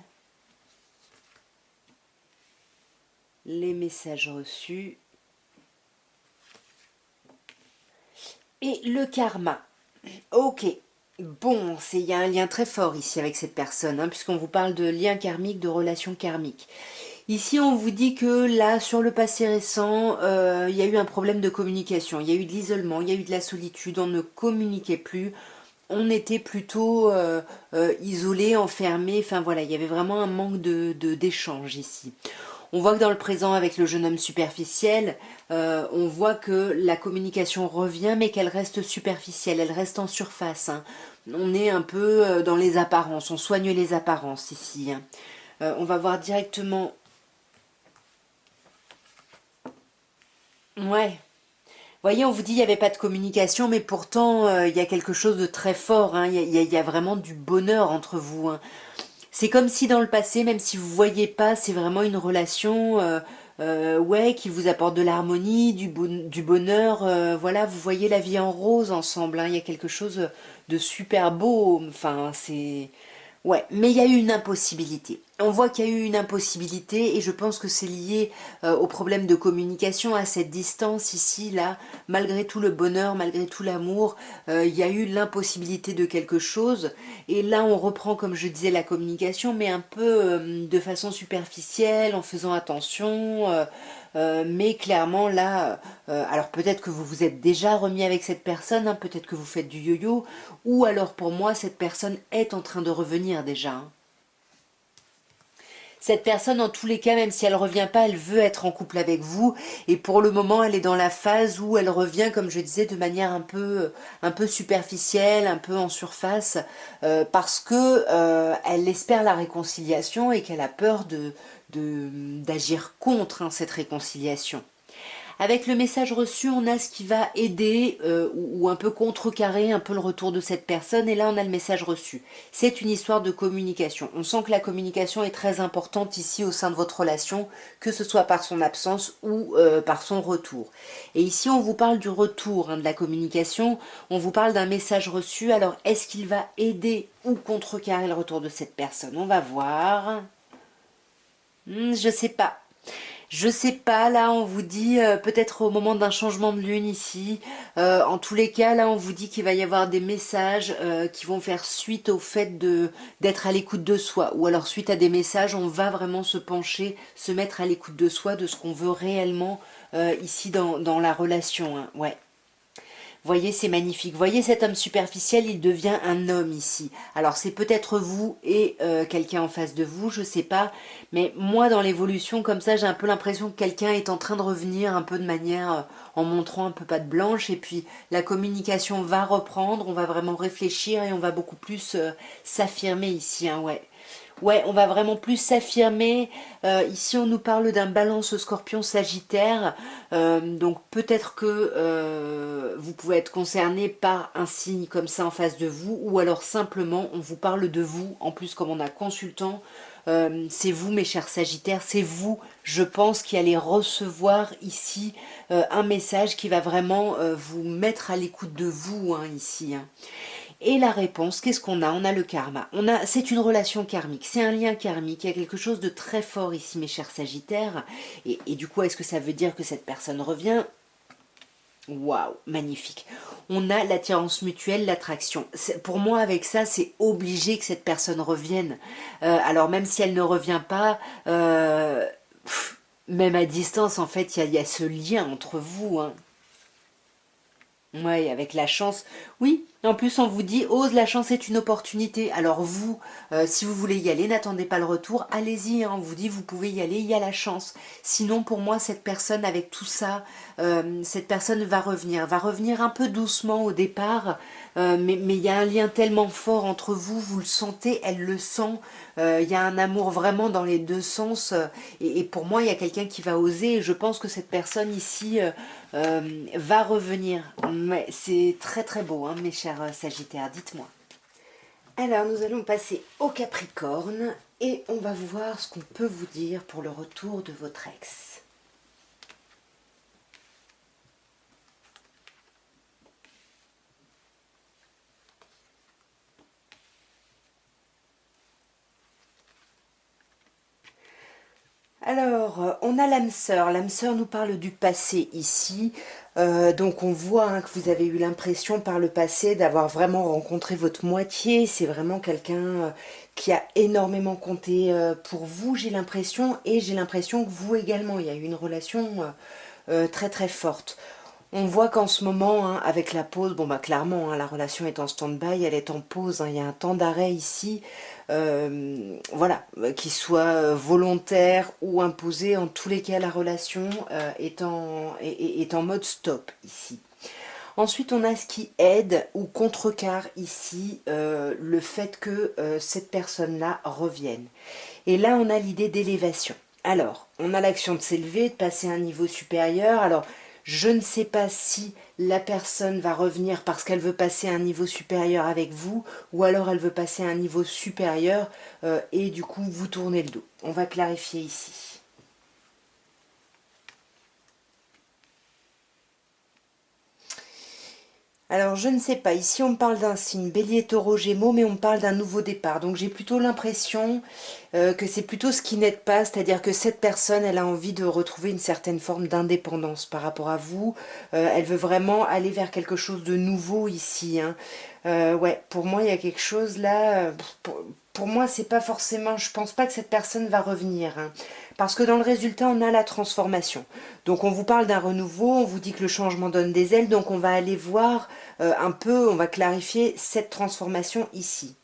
les messages reçus et le karma. Ok. Bon, il y a un lien très fort ici avec cette personne, hein, puisqu'on vous parle de lien karmique, de relation karmique. Ici, on vous dit que là, sur le passé récent, il y a eu un problème de communication, il y a eu de l'isolement, il y a eu de la solitude, on ne communiquait plus, on était plutôt isolés, enfermés, enfin voilà, il y avait vraiment un manque d'échange ici. On voit que dans le présent, avec le jeune homme superficiel, on voit que la communication revient, mais qu'elle reste superficielle, elle reste en surface. Hein. On est un peu dans les apparences, on soigne les apparences ici. Hein. On va voir directement... Ouais. Vous voyez, on vous dit qu'il n'y avait pas de communication, mais pourtant, il y a quelque chose de très fort. Hein. Il y a vraiment du bonheur entre vous. Hein. C'est comme si dans le passé, même si vous ne voyez pas, c'est vraiment une relation ouais, qui vous apporte de l'harmonie, du bonheur. Voilà, vous voyez la vie en rose ensemble. Hein. Il y a quelque chose de super beau. Enfin, c'est... Ouais, mais il y a eu une impossibilité. On voit qu'il y a eu une impossibilité et je pense que c'est lié au problème de communication, à cette distance ici, là, malgré tout le bonheur, malgré tout l'amour, il y a eu l'impossibilité de quelque chose. Et là, on reprend, comme je disais, la communication, mais un peu de façon superficielle, en faisant attention. Mais clairement, là, alors peut-être que vous vous êtes déjà remis avec cette personne, hein, peut-être que vous faites du yo-yo, ou alors pour moi, cette personne est en train de revenir déjà. Hein. Cette personne, en tous les cas, même si elle ne revient pas, elle veut être en couple avec vous. Et pour le moment, elle est dans la phase où elle revient, comme je disais, de manière un peu superficielle, un peu en surface, parce que elle espère la réconciliation et qu'elle a peur d'agir contre hein, cette réconciliation. Avec le message reçu, on a ce qui va aider ou un peu contrecarrer un peu le retour de cette personne. Et là, on a le message reçu. C'est une histoire de communication. On sent que la communication est très importante ici au sein de votre relation, que ce soit par son absence ou par son retour. Et ici, on vous parle du retour hein, de la communication. On vous parle d'un message reçu. Alors, est-ce qu'il va aider ou contrecarrer le retour de cette personne? On va voir. Je sais pas. Je sais pas, là on vous dit peut-être au moment d'un changement de lune ici. En tous les cas, là on vous dit qu'il va y avoir des messages qui vont faire suite au fait de d'être à l'écoute de soi. Ou alors suite à des messages, on va vraiment se pencher, se mettre à l'écoute de soi, de ce qu'on veut réellement ici dans la relation, hein. Ouais. Voyez, c'est magnifique. Voyez cet homme superficiel, il devient un homme ici. Alors c'est peut-être vous et quelqu'un en face de vous, je sais pas. Mais moi, dans l'évolution, comme ça, j'ai un peu l'impression que quelqu'un est en train de revenir un peu de manière en montrant un peu patte blanche. Et puis la communication va reprendre, on va vraiment réfléchir et on va beaucoup plus s'affirmer ici, hein, ouais. Ouais, on va vraiment plus s'affirmer. Ici, on nous parle d'un balance scorpion sagittaire. Donc peut-être que vous pouvez être concerné par un signe comme ça en face de vous. Ou alors simplement, on vous parle de vous. En plus, comme on a consultant, c'est vous, mes chers sagittaires. C'est vous, je pense, qui allez recevoir ici un message qui va vraiment vous mettre à l'écoute de vous, hein, ici, hein. Et la réponse, qu'est-ce qu'on a? On a le karma. C'est une relation karmique, c'est un lien karmique. Il y a quelque chose de très fort ici, mes chers Sagittaires. Et du coup, est-ce que ça veut dire que cette personne revient? Waouh, magnifique. On a l'attirance mutuelle, l'attraction. Pour moi, avec ça, c'est obligé que cette personne revienne. Alors même si elle ne revient pas, même à distance, en fait, il y a ce lien entre vous, hein. Ouais, avec la chance. Oui, en plus on vous dit, ose, la chance est une opportunité. Alors vous, si vous voulez y aller, n'attendez pas le retour, allez-y, hein. On vous dit, vous pouvez y aller, il y a la chance. Sinon, pour moi, cette personne, avec tout ça, cette personne va revenir un peu doucement au départ, mais il y a un lien tellement fort entre vous, vous le sentez, elle le sent. Il y a un amour vraiment dans les deux sens. Et pour moi, il y a quelqu'un qui va oser. Et je pense que cette personne ici va revenir. Mais c'est très très beau, hein, mes chers Sagittaires, dites-moi. Alors, nous allons passer au Capricorne et on va voir ce qu'on peut vous dire pour le retour de votre ex. Alors, on a l'âme sœur. L'âme sœur nous parle du passé ici. Donc on voit, hein, que vous avez eu l'impression par le passé d'avoir vraiment rencontré votre moitié. C'est vraiment quelqu'un qui a énormément compté pour vous, j'ai l'impression. Et j'ai l'impression que vous également, il y a eu une relation très très forte. On voit qu'en ce moment, hein, avec la pause, bon bah clairement, hein, la relation est en stand-by, elle est en pause, hein, il y a un temps d'arrêt ici, voilà, qu'il soit volontaire ou imposé, en tous les cas la relation est en mode stop ici. Ensuite, on a ce qui aide ou contrecarre ici le fait que cette personne-là revienne. Et là, on a l'idée d'élévation. Alors, on a l'action de s'élever, de passer à un niveau supérieur. Alors, je ne sais pas si la personne va revenir parce qu'elle veut passer à un niveau supérieur avec vous, ou alors elle veut passer à un niveau supérieur et du coup vous tournez le dos. On va clarifier ici. Alors, je ne sais pas, ici on me parle d'un signe bélier, taureau, gémeaux, mais on me parle d'un nouveau départ. Donc j'ai plutôt l'impression que c'est plutôt ce qui n'aide pas, c'est-à-dire que cette personne, elle a envie de retrouver une certaine forme d'indépendance par rapport à vous. Elle veut vraiment aller vers quelque chose de nouveau ici, hein. Ouais, pour moi, il y a quelque chose là. Pour moi, c'est pas forcément. Je pense pas que cette personne va revenir, hein. Parce que dans le résultat, on a la transformation. Donc, on vous parle d'un renouveau, on vous dit que le changement donne des ailes. Donc, on va aller voir un peu, on va clarifier cette transformation ici.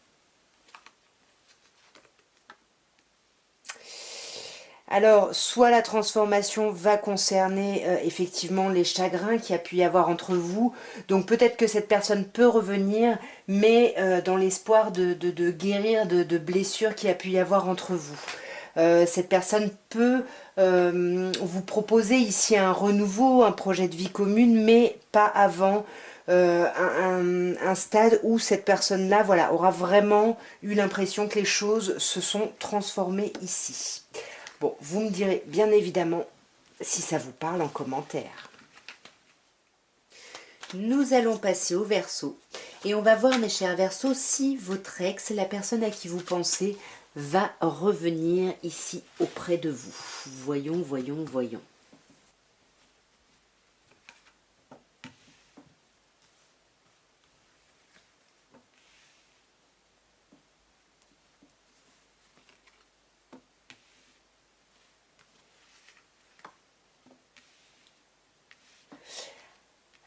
Alors, soit la transformation va concerner effectivement les chagrins qu'il y a pu y avoir entre vous. Donc peut-être que cette personne peut revenir, mais dans l'espoir de guérir de blessures qu'il y a pu y avoir entre vous. Cette personne peut vous proposer ici un renouveau, un projet de vie commune, mais pas avant un stade où cette personne-là, voilà, aura vraiment eu l'impression que les choses se sont transformées ici. Bon, vous me direz bien évidemment si ça vous parle en commentaire. Nous allons passer au Verseau. Et on va voir, mes chers Verseaux, si votre ex, la personne à qui vous pensez, va revenir ici auprès de vous. Voyons, voyons, voyons.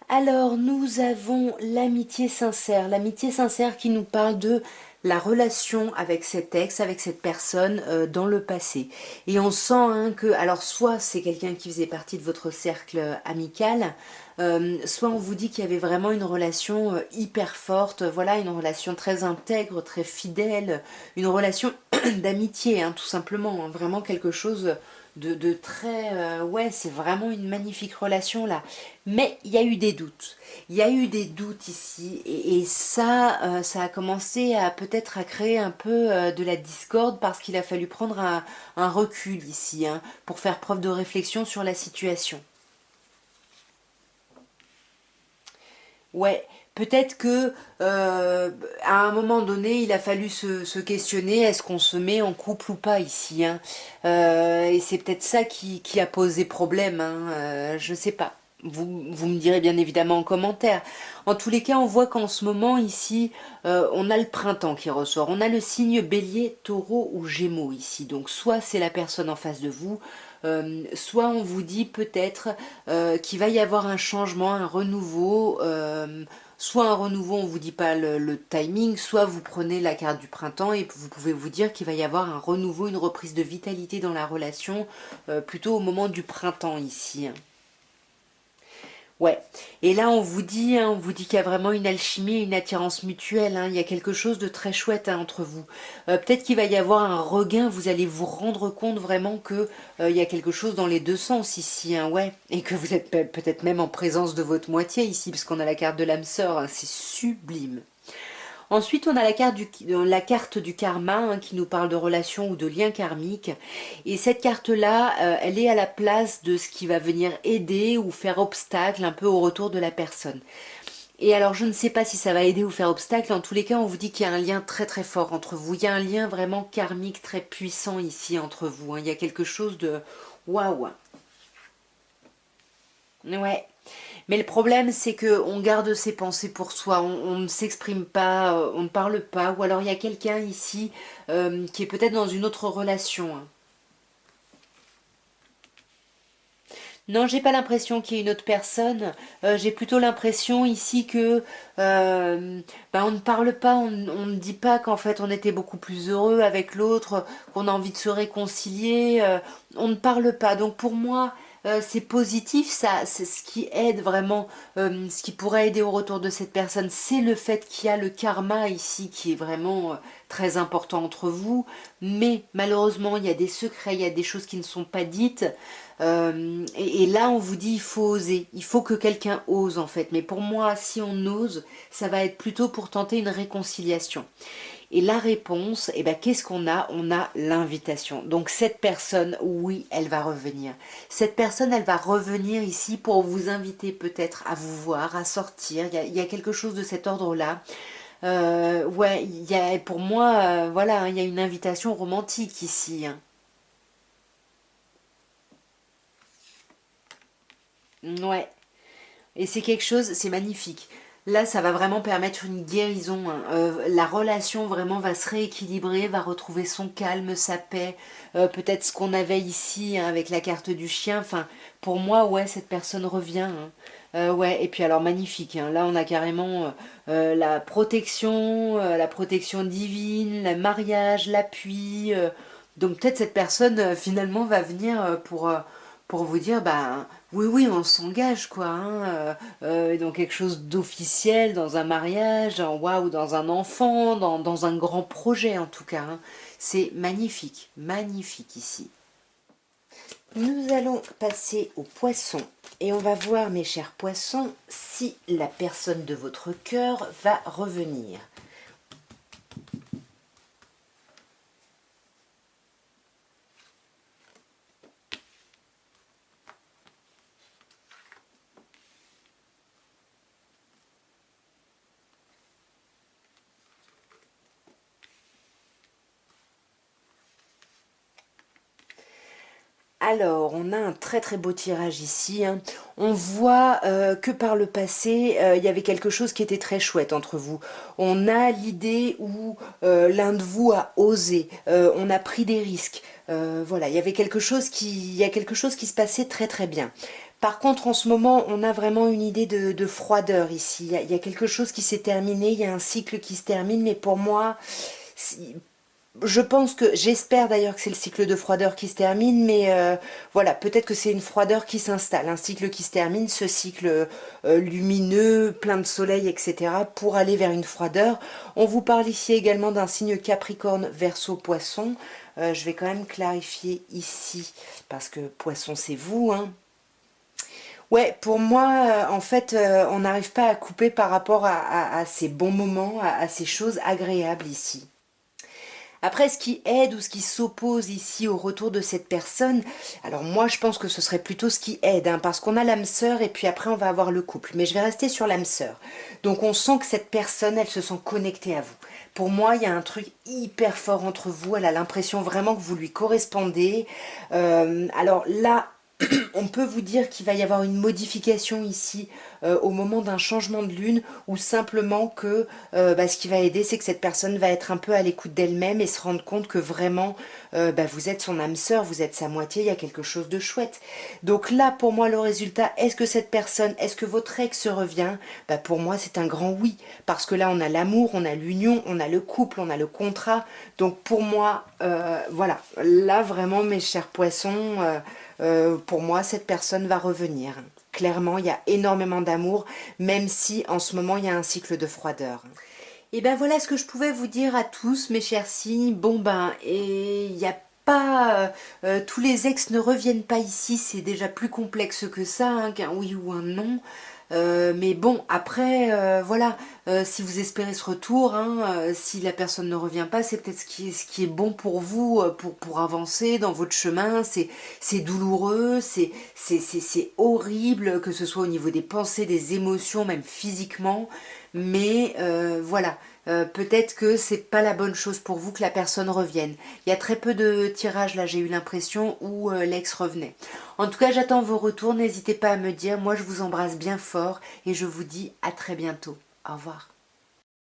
Alors, nous avons l'amitié sincère qui nous parle de la relation avec cet ex, avec cette personne dans le passé. Et on sent hein, que, alors soit c'est quelqu'un qui faisait partie de votre cercle amical, soit on vous dit qu'il y avait vraiment une relation hyper forte, voilà, une relation très intègre, très fidèle, une relation d'amitié, hein, tout simplement, hein, vraiment quelque chose de très... ouais, c'est vraiment une magnifique relation là. Mais il y a eu des doutes. Il y a eu des doutes ici et ça, ça a commencé à peut-être à créer un peu de la discorde parce qu'il a fallu prendre un recul ici hein, pour faire preuve de réflexion sur la situation. Ouais, peut-être que à un moment donné, il a fallu se questionner, est-ce qu'on se met en couple ou pas ici, hein. Et c'est peut-être ça qui a posé problème, hein, je sais pas. Vous me direz bien évidemment en commentaire. En tous les cas, on voit qu'en ce moment ici, on a le printemps qui ressort. On a le signe bélier, taureau ou gémeaux ici. Donc soit c'est la personne en face de vous, soit on vous dit peut-être qu'il va y avoir un changement, un renouveau. Soit un renouveau, on vous dit pas le timing, soit vous prenez la carte du printemps et vous pouvez vous dire qu'il va y avoir un renouveau, une reprise de vitalité dans la relation, plutôt au moment du printemps ici. Ouais. Et là, on vous dit qu'il y a vraiment une alchimie, une attirance mutuelle. Hein. Il y a quelque chose de très chouette hein, entre vous. Peut-être qu'il va y avoir un regain. Vous allez vous rendre compte vraiment que il y a quelque chose dans les deux sens ici. Hein, ouais. Et que vous êtes peut-être même en présence de votre moitié ici, parce qu'on a la carte de l'âme sœur. Hein. C'est sublime. Ensuite, on a la carte du karma hein, qui nous parle de relations ou de liens karmiques. Et cette carte-là, elle est à la place de ce qui va venir aider ou faire obstacle un peu au retour de la personne. Et alors, je ne sais pas si ça va aider ou faire obstacle. En tous les cas, on vous dit qu'il y a un lien très très fort entre vous. Il y a un lien vraiment karmique très puissant ici entre vous. Hein. Il y a quelque chose de waouh. Ouais. Mais le problème, c'est que on garde ses pensées pour soi, on ne s'exprime pas, on ne parle pas, ou alors il y a quelqu'un ici qui est peut-être dans une autre relation. Hein. Non, j'ai pas l'impression qu'il y ait une autre personne. J'ai plutôt l'impression ici que on ne parle pas, on ne dit pas qu'en fait on était beaucoup plus heureux avec l'autre, qu'on a envie de se réconcilier. On ne parle pas. Donc pour moi, c'est positif. Ça, c'est ce qui aide vraiment, ce qui pourrait aider au retour de cette personne, c'est le fait qu'il y a le karma ici qui est vraiment très important entre vous. Mais malheureusement, il y a des secrets, il y a des choses qui ne sont pas dites. Et là, on vous dit il faut oser, il faut que quelqu'un ose en fait. Mais pour moi, si on ose, ça va être plutôt pour tenter une réconciliation. Et la réponse, eh ben, qu'est-ce qu'on a? On a l'invitation. Donc cette personne, oui, elle va revenir. Cette personne, elle va revenir ici pour vous inviter peut-être à vous voir, à sortir. Il y a quelque chose de cet ordre-là. Ouais, il y a, pour moi, voilà, hein, il y a une invitation romantique ici. Hein. Ouais. Et c'est quelque chose, c'est magnifique. Là, ça va vraiment permettre une guérison. Hein. La relation vraiment va se rééquilibrer, va retrouver son calme, sa paix. Peut-être ce qu'on avait ici hein, avec la carte du chien. Enfin, pour moi, ouais, cette personne revient. Hein. Ouais, et puis alors magnifique. Hein. Là, on a carrément la protection divine, le mariage, l'appui. Donc peut-être cette personne finalement va venir pour vous dire, bah oui, oui, on s'engage quoi, hein, dans quelque chose d'officiel, dans un mariage, waouh, dans un enfant, dans un grand projet en tout cas. Hein. C'est magnifique, magnifique ici. Nous allons passer aux poissons et on va voir, mes chers poissons, si la personne de votre cœur va revenir. Alors, on a un très très beau tirage ici, hein. On voit que par le passé, il y avait quelque chose qui était très chouette entre vous. On a l'idée où l'un de vous a osé, on a pris des risques. Voilà, il y a quelque chose qui se passait très très bien. Par contre, en ce moment, on a vraiment une idée de froideur ici. Il y a quelque chose qui s'est terminé, il y a un cycle qui se termine, mais pour moi, je pense que, j'espère d'ailleurs que c'est le cycle de froideur qui se termine, mais voilà, peut-être que c'est une froideur qui s'installe, un cycle qui se termine, ce cycle lumineux, plein de soleil, etc., pour aller vers une froideur. On vous parle ici également d'un signe Capricorne, Verseau, Poisson. Je vais quand même clarifier ici, parce que Poisson c'est vous, hein. Ouais, pour moi, en fait, on n'arrive pas à couper par rapport à ces bons moments, à ces choses agréables ici. Après, ce qui aide ou ce qui s'oppose ici au retour de cette personne, alors moi je pense que ce serait plutôt ce qui aide, hein, parce qu'on a l'âme sœur et puis après on va avoir le couple. Mais je vais rester sur l'âme sœur. Donc on sent que cette personne, elle se sent connectée à vous. Pour moi, il y a un truc hyper fort entre vous. Elle a l'impression vraiment que vous lui correspondez. Alors là, on peut vous dire qu'il va y avoir une modification ici au moment d'un changement de lune ou simplement que ce qui va aider c'est que cette personne va être un peu à l'écoute d'elle-même et se rendre compte que vraiment vous êtes son âme sœur, vous êtes sa moitié, il y a quelque chose de chouette. Donc là pour moi le résultat, est-ce que votre ex revient? Pour moi c'est un grand oui parce que là on a l'amour, on a l'union, on a le couple, on a le contrat. Donc pour moi voilà, là vraiment mes chers poissons, pour moi, cette personne va revenir. Clairement, il y a énormément d'amour, même si en ce moment, il y a un cycle de froideur. Et ben voilà ce que je pouvais vous dire à tous, mes chers signes. Bon ben, et il n'y a pas... tous les ex ne reviennent pas ici, c'est déjà plus complexe que ça, hein, qu'un oui ou un non. Mais bon, après, voilà, si vous espérez ce retour, hein, si la personne ne revient pas, c'est peut-être ce qui est bon pour vous, pour avancer dans votre chemin. C'est douloureux, c'est horrible, que ce soit au niveau des pensées, des émotions, même physiquement. Mais voilà, peut-être que c'est pas la bonne chose pour vous que la personne revienne. Il y a très peu de tirages là, j'ai eu l'impression, où l'ex revenait. En tout cas, j'attends vos retours, n'hésitez pas à me dire. Moi, je vous embrasse bien fort et je vous dis à très bientôt. Au revoir.